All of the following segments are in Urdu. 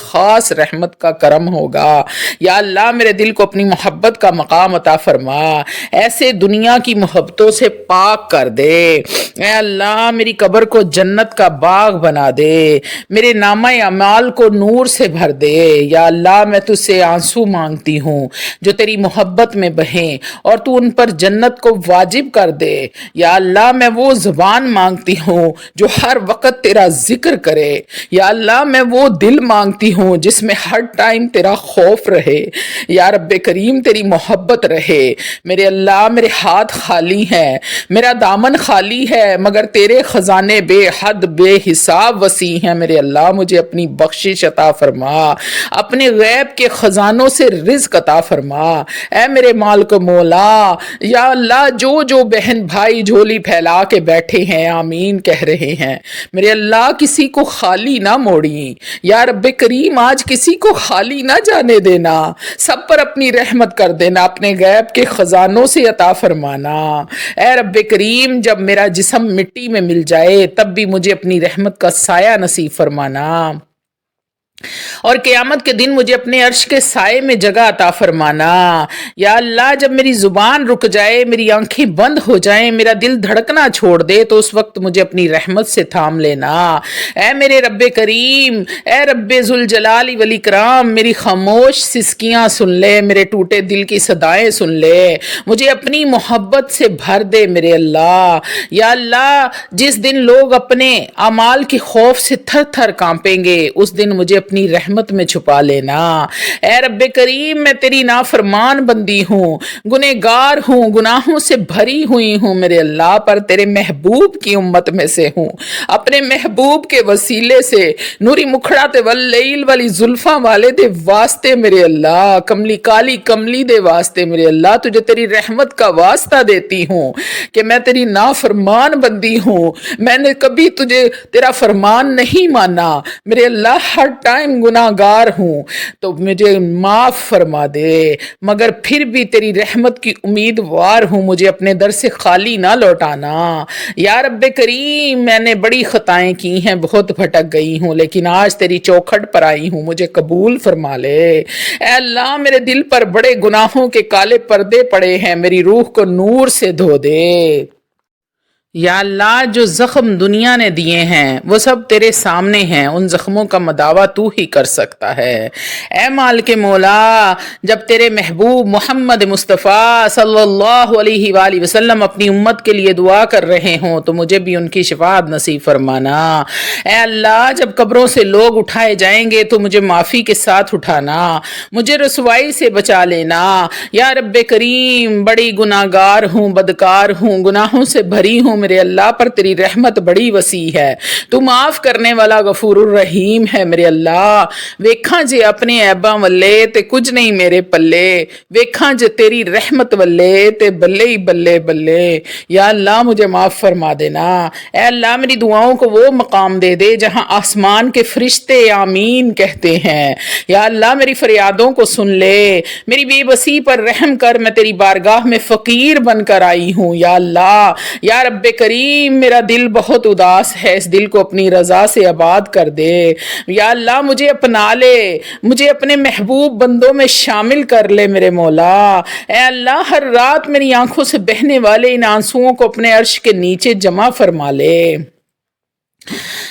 خاص رحمت کا کرم ہوگا۔ یا اللہ میرے دل کو اپنی محبت کا مقام عطا فرما، ایسے دنیا کی محبتوں سے پاک کر دے۔ اے اللہ میری قبر کو جنت کا باغ بنا دے، میرے نامہ اعمال کو نور سے بھر دے۔ یا اللہ میں تجھ سے آنسو مانگتی ہوں جو تیری محبت میں بہیں اور تو ان پر جنت کو واجب کر دے۔ یا اللہ میں وہ زبان مانگتی ہوں جو ہر وقت تیرا ذکر کرے۔ یا اللہ میں وہ دل مانگتی ہوں جس میں ہر ٹائم تیرا خوف رہے۔ یا رب کریم تیری محبت رہے۔ میرے اللہ میرے ہاتھ خالی ہیں، میرا دامن خالی ہے، مگر تیرے خزانے بے حد بے حساب وسیع ہیں۔ میرے اللہ مجھے اپنی بخشش عطا فرما، اپنے غیب کے خزانوں سے رزق عطا فرما۔ اے میرے مالک مولا، یا اللہ جو جو بہن بھائی جھولی پھیلا کے بیٹھے ہیں آمین کہہ رہے ہیں، میرے اللہ کسی کو خالی نہ موڑی۔ یا رب کریم آج کسی کو خالی نہ جانے دینا، سب پر اپنی رحمت کر دینا، اپنے غیب کے خزانوں سے عطا فرمانا۔ اے رب کریم جب میرا جسم مٹی میں مل جائے تب بھی مجھے اپنی رحمت کا سایہ نصیب فرمانا، اور قیامت کے دن مجھے اپنے عرش کے سائے میں جگہ عطا فرمانا۔ یا اللہ جب میری زبان رک جائے، میری آنکھیں بند ہو جائیں، میرا دل دھڑکنا چھوڑ دے تو اس وقت مجھے اپنی رحمت سے تھام لینا۔ اے میرے رب کریم، اے رب ذوالجلال والاکرام، میری خاموش سسکیاں سن لے، میرے ٹوٹے دل کی صدائیں سن لے، مجھے اپنی محبت سے بھر دے میرے اللہ۔ یا اللہ جس دن لوگ اپنے اعمال کے خوف سے تھر تھر کانپیں گے اس دن مجھے اپنی رحمت میں چھپا لینا۔ اے رب کریم میں تیری نافرمان بندی ہوں، گنہگار ہوں، گناہوں سے بھری ہوئی ہوں میرے اللہ، پر تیرے محبوب کی امت میں سے ہوں۔ اپنے محبوب کے وسیلے سے نوری مکھڑا تے واللیل والی زلفاں والے دے واسطے میرے اللہ، کملی کالی کملی دے واسطے میرے اللہ، تجھے تیری رحمت کا واسطہ دیتی ہوں کہ میں تیری نافرمان بندی ہوں، میں نے کبھی تجھے تیرا فرمان نہیں مانا میرے اللہ، ہر ٹائم گناہگار ہوں تو مجھے معاف فرما دے، مگر پھر بھی تیری رحمت کی امیدوار ہوں، مجھے اپنے در سے خالی نہ لوٹانا۔ یا رب کریم میں نے بڑی خطائیں کی ہیں، بہت بھٹک گئی ہوں، لیکن آج تیری چوکھٹ پر آئی ہوں، مجھے قبول فرما لے۔ اے اللہ میرے دل پر بڑے گناہوں کے کالے پردے پڑے ہیں، میری روح کو نور سے دھو دے۔ یا اللہ جو زخم دنیا نے دیے ہیں وہ سب تیرے سامنے ہیں، ان زخموں کا مداوع تو ہی کر سکتا ہے۔ اے مالک مولا جب تیرے محبوب محمد مصطفیٰ صلی اللہ علیہ وآلہ وسلم اپنی امت کے لیے دعا کر رہے ہوں تو مجھے بھی ان کی شفاعت نصیب فرمانا۔ اے اللہ جب قبروں سے لوگ اٹھائے جائیں گے تو مجھے معافی کے ساتھ اٹھانا، مجھے رسوائی سے بچا لینا۔ یا رب کریم بڑی گناہگار ہوں، بدکار ہوں، گناہوں سے بھری ہوں میرے اللہ، پر تیری رحمت بڑی وسیع ہے، تو معاف کرنے والا غفور الرحیم ہے میرے اللہ۔ ویکھاں جے اپنے عیباں والے تے کچھ نہیں میرے پلے، ویکھاں جے تیری رحمت والے تے بلے ہی بلے بلے۔ یا اللہ مجھے معاف فرما دینا۔ اے اللہ میری دعاؤں کو وہ مقام دے دے جہاں آسمان کے فرشتے آمین کہتے ہیں۔ یا اللہ میری فریادوں کو سن لے، میری بے بسی پر رحم کر، میں تیری بارگاہ میں فقیر بن کر آئی ہوں یا اللہ۔ یا رب کریم میرا دل بہت اداس ہے، اس دل کو اپنی رضا سے آباد کر دے۔ یا اللہ مجھے اپنا لے، مجھے اپنے محبوب بندوں میں شامل کر لے میرے مولا۔ اے اللہ ہر رات میری آنکھوں سے بہنے والے ان آنسوؤں کو اپنے عرش کے نیچے جمع فرما لے۔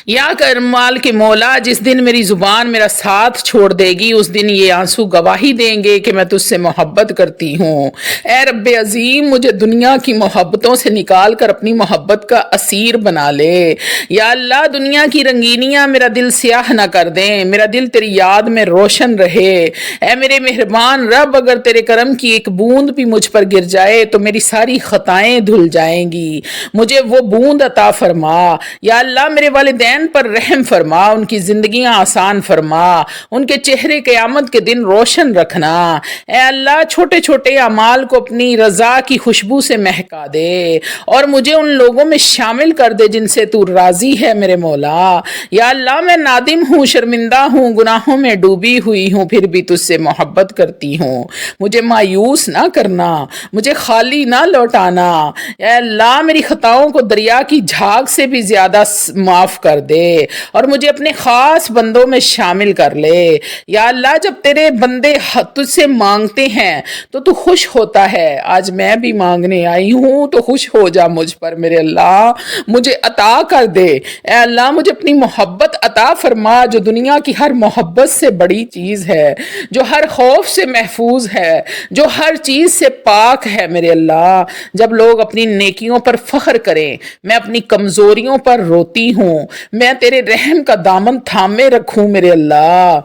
یا کرمال کے مولا جس دن میری زبان میرا ساتھ چھوڑ دے گی اس دن یہ آنسو گواہی دیں گے کہ میں تجھ سے محبت کرتی ہوں۔ اے رب عظیم مجھے دنیا کی محبتوں سے نکال کر اپنی محبت کا اسیر بنا لے۔ یا اللہ دنیا کی رنگینیاں میرا دل سیاہ نہ کر دیں، میرا دل تیری یاد میں روشن رہے۔ اے میرے مہربان رب اگر تیرے کرم کی ایک بوند بھی مجھ پر گر جائے تو میری ساری خطائیں دھل جائیں گی، مجھے وہ بوند عطا فرما۔ یا اللہ میرے والدین پر رحم فرما، ان کی زندگیاں آسان فرما، ان کے چہرے قیامت کے دن روشن رکھنا۔ اے اللہ چھوٹے چھوٹے اعمال کو اپنی رضا کی خوشبو سے مہکا دے اور مجھے ان لوگوں میں شامل کر دے جن سے تو راضی ہے میرے مولا۔ یا اللہ میں نادم ہوں، شرمندہ ہوں، گناہوں میں ڈوبی ہوئی ہوں، پھر بھی تجھ سے محبت کرتی ہوں، مجھے مایوس نہ کرنا، مجھے خالی نہ لوٹانا۔ اے اللہ میری خطاؤں کو دریا کی جھاگ سے بھی زیادہ معاف کر دے اور مجھے اپنے خاص بندوں میں شامل کر لے۔ یا اللہ جب تیرے بندے تجھ سے مانگتے ہیں تو خوش ہوتا ہے، آج میں بھی مانگنے آئی ہوں تو خوش ہو جا مجھ پر میرے اللہ، مجھے عطا کر دے۔ اے اللہ مجھے اپنی محبت عطا فرما جو دنیا کی ہر محبت سے بڑی چیز ہے، جو ہر خوف سے محفوظ ہے، جو ہر چیز سے پاک ہے میرے اللہ۔ جب لوگ اپنی نیکیوں پر فخر کریں، میں اپنی کمزوریوں پر روتی ہوں، میں تیرے رحم کا دامن تھامے رکھوں میرے اللہ۔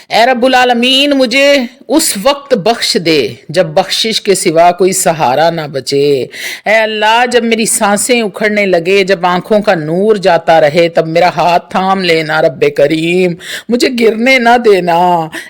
اے رب العالمین مجھے اس وقت بخش دے جب بخشش کے سوا کوئی سہارا نہ بچے۔ اے اللہ جب میری سانسیں اکھڑنے لگے، جب آنکھوں کا نور جاتا رہے، تب میرا ہاتھ تھام لینا رب کریم، مجھے گرنے نہ دینا۔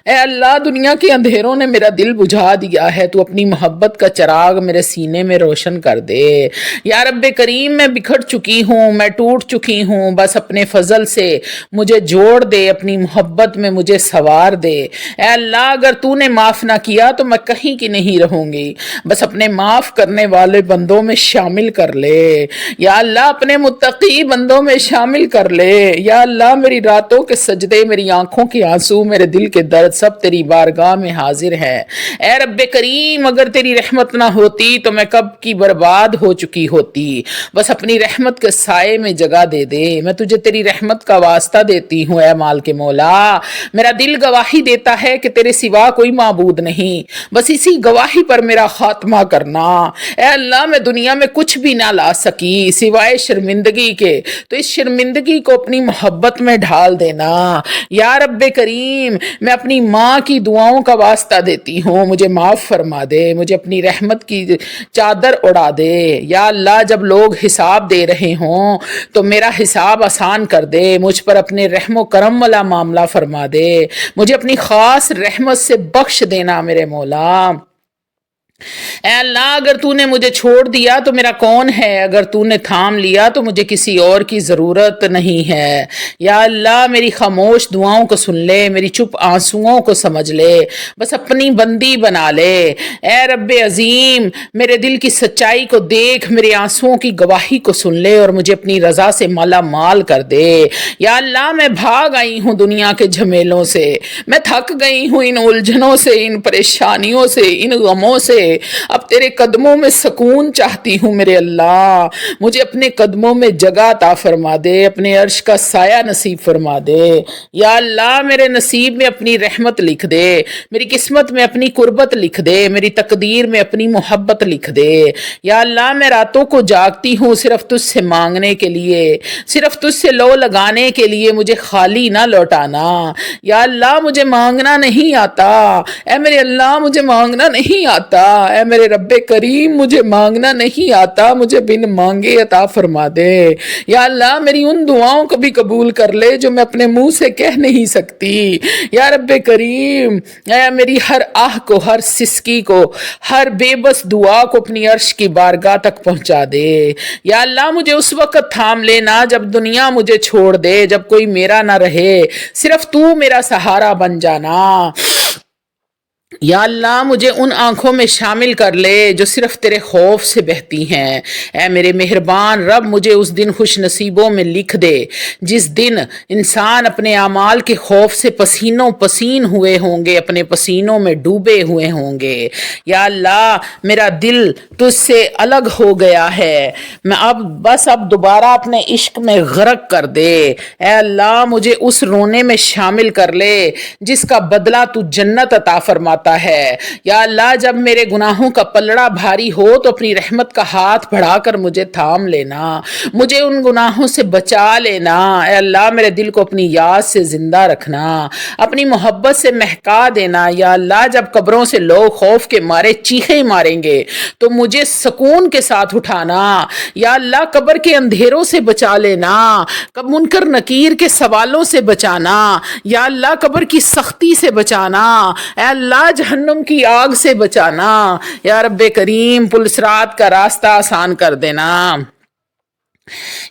اے اللہ دنیا کے اندھیروں نے میرا دل بجھا دیا ہے، تو اپنی محبت کا چراغ میرے سینے میں روشن کر دے۔ یا رب کریم میں بکھر چکی ہوں، میں ٹوٹ چکی ہوں، بس اپنے فضل سے مجھے جوڑ دے، اپنی محبت میں مجھے سوار دے۔ اے اللہ اگر تو نے معاف نہ کیا تو میں کہیں کی نہیں رہوں گی، بس اپنے معاف کرنے والے بندوں میں شامل کر لے۔ یا اللہ اپنے متقی بندوں میں شامل کر لے۔ یا اللہ میری راتوں کے سجدے، میری آنکھوں کے آنسو، میرے دل کے درد سب تیری بارگاہ میں حاضر ہے۔ اے رب کریم اگر تیری رحمت نہ ہوتی تو میں کب کی برباد ہو چکی ہوتی، بس اپنی رحمت کے سائے میں جگہ دے دے۔ میں تجھے تیری رحمت کا واسطہ دیتی ہوں اے مال کے مولا، میرا دل گواہی دیتا ہے کہ تیرے سوا کوئی معبود نہیں، بس اسی گواہی پر میرا خاتمہ کرنا۔ اے اللہ میں دنیا میں کچھ بھی نہ لا سکی سوائے شرمندگی کے، تو اس شرمندگی کو اپنی محبت میں ڈھال دینا۔ یا رب کریم میں اپنی ماں کی دعاؤں کا واسطہ دیتی ہوں، مجھے معاف فرما دے، مجھے اپنی رحمت کی چادر اڑا دے۔ یا اللہ جب لوگ حساب دے رہے ہوں تو میرا حساب آسان کر دے، مجھ پر اپنے رحم و کرم والا معاملہ فرما دے، مجھے اپنی خاص رحمت سے بخش دینا میرے مولا۔ اے اللہ اگر تو نے مجھے چھوڑ دیا تو میرا کون ہے، اگر تو نے تھام لیا تو مجھے کسی اور کی ضرورت نہیں ہے۔ یا اللہ میری خاموش دعاؤں کو سن لے، میری چپ آنسوؤں کو سمجھ لے، بس اپنی بندی بنا لے۔ اے رب عظیم میرے دل کی سچائی کو دیکھ، میرے آنسوؤں کی گواہی کو سن لے اور مجھے اپنی رضا سے مالا مال کر دے۔ یا اللہ میں بھاگ آئی ہوں دنیا کے جھمیلوں سے، میں تھک گئی ہوں ان الجھنوں سے، ان پریشانیوں سے، ان غموں سے، اب تیرے قدموں میں سکون چاہتی ہوں میرے اللہ، مجھے اپنے قدموں میں جگہ عطا فرما دے، اپنے عرش کا سایہ نصیب فرما دے۔ یا اللہ میرے نصیب میں اپنی رحمت لکھ دے، میری قسمت میں اپنی قربت لکھ دے، میری تقدیر میں اپنی محبت لکھ دے۔ یا اللہ میں راتوں کو جاگتی ہوں صرف تجھ سے مانگنے کے لیے، صرف تجھ سے لو لگانے کے لیے، مجھے خالی نہ لوٹانا۔ یا اللہ مجھے مانگنا نہیں آتا، اے میرے اللہ مجھے مانگنا نہیں آتا، اے میرے رب کریم مجھے مانگنا نہیں آتا، مجھے بن مانگے عطا فرما دے۔ یا اللہ میری ان دعاؤں کو بھی قبول کر لے جو میں اپنے منہ سے کہہ نہیں سکتی۔ یا رب کریم اے میری ہر آہ کو، ہر سسکی کو، ہر بے بس دعا کو اپنی عرش کی بارگاہ تک پہنچا دے۔ یا اللہ مجھے اس وقت تھام لینا جب دنیا مجھے چھوڑ دے، جب کوئی میرا نہ رہے، صرف تو میرا سہارا بن جانا۔ یا اللہ مجھے ان آنکھوں میں شامل کر لے جو صرف تیرے خوف سے بہتی ہیں۔ اے میرے مہربان رب مجھے اس دن خوش نصیبوں میں لکھ دے جس دن انسان اپنے اعمال کے خوف سے پسینوں پسین ہوئے ہوں گے، اپنے پسینوں میں ڈوبے ہوئے ہوں گے۔ یا اللہ میرا دل تجھ سے الگ ہو گیا ہے، میں اب دوبارہ اپنے عشق میں غرق کر دے۔ اے اللہ مجھے اس رونے میں شامل کر لے جس کا بدلہ تو جنت عطا فرماتا ہے۔ یا اللہ جب میرے گناہوں کا پلڑا بھاری ہو تو اپنی رحمت کا ہاتھ بڑھا کر مجھے تھام لینا، مجھے ان گناہوں سے بچا لینا۔ اے اللہ میرے دل کو اپنی یاد سے زندہ رکھنا، اپنی محبت سے مہکا دینا۔ یا اللہ جب قبروں سے لوگ خوف کے مارے چیخیں ماریں گے تو مجھے سکون کے ساتھ اٹھانا۔ یا اللہ قبر کے اندھیروں سے بچا لینا، منکر نکیر کے سوالوں سے بچانا۔ یا اللہ قبر کی سختی سے بچانا، اے اللہ جہنم کی آگ سے بچانا۔ یا رب کریم پل صراط کا راستہ آسان کر دینا۔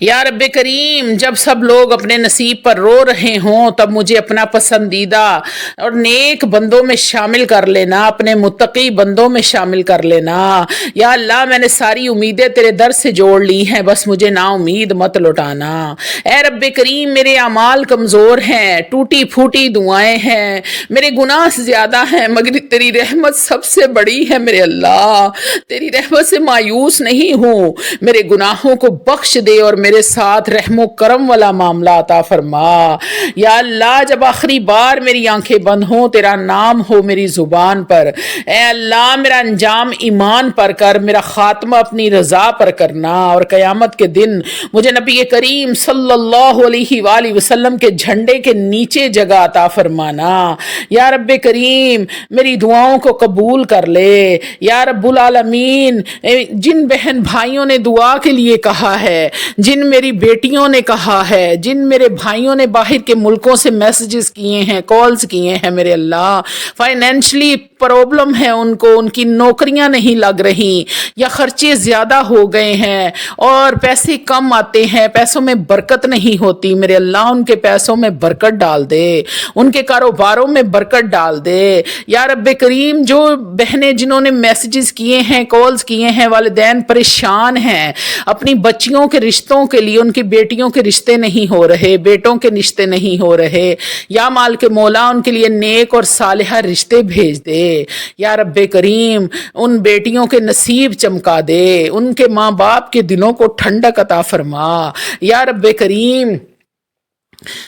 یا رب کریم جب سب لوگ اپنے نصیب پر رو رہے ہوں تب مجھے اپنا پسندیدہ اور نیک بندوں میں شامل کر لینا، اپنے متقی بندوں میں شامل کر لینا۔ یا اللہ میں نے ساری امیدیں تیرے در سے جوڑ لی ہیں، بس مجھے نا امید مت لوٹانا۔ اے رب کریم میرے اعمال کمزور ہیں، ٹوٹی پھوٹی دعائیں ہیں، میرے گناہ زیادہ ہیں، مگر تیری رحمت سب سے بڑی ہے میرے اللہ۔ تیری رحمت سے مایوس نہیں ہوں، میرے گناہوں کو بخش دے اور میرے ساتھ رحم و کرم والا معاملہ عطا فرما۔ یا اللہ جب آخری بار میری آنکھیں بند ہوں تیرا نام ہو میری زبان پر، اے اللہ میرا انجام ایمان پر کر، میرا خاتمہ اپنی رضا پر کرنا، اور قیامت کے دن مجھے نبی کریم صلی اللہ علیہ وآلہ وسلم کے جھنڈے کے نیچے جگہ عطا فرمانا۔ یا رب کریم میری دعاؤں کو قبول کر لے۔ یا رب العالمین جن بہن بھائیوں نے دعا کے لیے کہا ہے، جن میری بیٹیوں نے کہا ہے، جن میرے بھائیوں نے باہر کے ملکوں سے میسیجز کیے ہیں، کالز کیے ہیں، میرے اللہ فائنینشلی پرابلم ہے، ان کو ان کی نوکریاں نہیں لگ رہی یا خرچے زیادہ ہو گئے ہیں اور پیسے کم آتے ہیں، پیسوں میں برکت نہیں ہوتی، میرے اللہ ان کے پیسوں میں برکت ڈال دے، ان کے کاروباروں میں برکت ڈال دے۔ یا رب کریم جو بہنیں جنہوں نے میسیجز کیے ہیں، کالز کیے ہیں، والدین پریشان ہیں اپنی بچیوں کے رشتوں کے لیے، ان کی بیٹیوں کے رشتے نہیں ہو رہے، بیٹوں کے رشتے نہیں ہو رہے، یا مال کے مولا ان کے لیے نیک اور صالحہ رشتے بھیج دے۔ یا رب کریم ان بیٹیوں کے نصیب چمکا دے، ان کے ماں باپ کے دلوں کو ٹھنڈک عطا فرما۔ یا رب کریم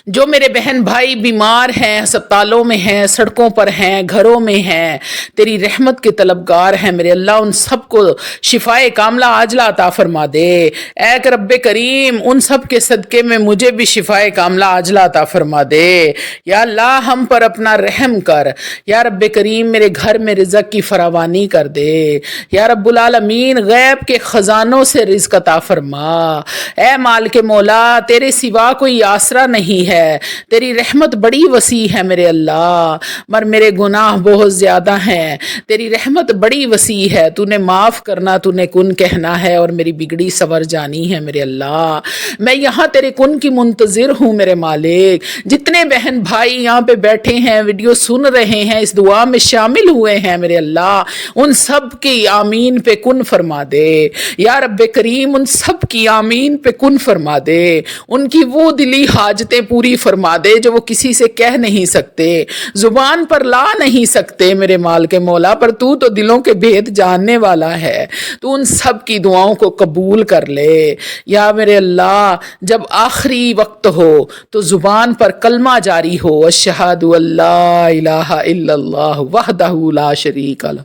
جو میرے بہن بھائی بیمار ہیں، ہسپتالوں میں ہیں، سڑکوں پر ہیں، گھروں میں ہیں، تیری رحمت کے طلبگار ہیں، میرے اللہ ان سب کو شفائے کاملہ عاجلہ عطا فرما دے۔ اے رب کریم ان سب کے صدقے میں مجھے بھی شفائے کاملہ عاجلہ عطا فرما دے۔ یا اللہ ہم پر اپنا رحم کر۔ یا رب کریم میرے گھر میں رزق کی فراوانی کر دے۔ یا رب العالمین غیب کے خزانوں سے رزق عطا فرما۔ اے مال کے مولا تیرے سوا کوئی آسرا نہیں ہے، تیری رحمت بڑی وسیع ہے میرے اللہ، مگر میرے گناہ بہت زیادہ ہیں، تیری رحمت بڑی وسیع ہے، تو نے معاف کرنا، تو نے کن کہنا ہے، اور میری بگڑی سور جانی ہے میرے اللہ۔ میں یہاں تیرے کن کی منتظر ہوں میرے مالک۔ جتنے بہن بھائی یہاں پہ بیٹھے ہیں، ویڈیو سن رہے ہیں، اس دعا میں شامل ہوئے ہیں میرے اللہ، ان سب کی آمین پہ کن فرما دے۔ یا رب کریم ان سب کی آمین پہ کن فرما دے، ان کی وہ دلی حاجتیں پوری فرما دے جو وہ کسی سے کہہ نہیں سکتے، زبان پر لا نہیں سکتے میرے مال کے مولا، پر تو دلوں کے بھید جاننے والا ہے، تو ان سب کی دعاؤں کو قبول کر لے۔ یا میرے اللہ جب آخری وقت ہو تو زبان پر کلمہ جاری ہو، اشہد ان لا الہ الا اللہ وحدہ لا شریک لہ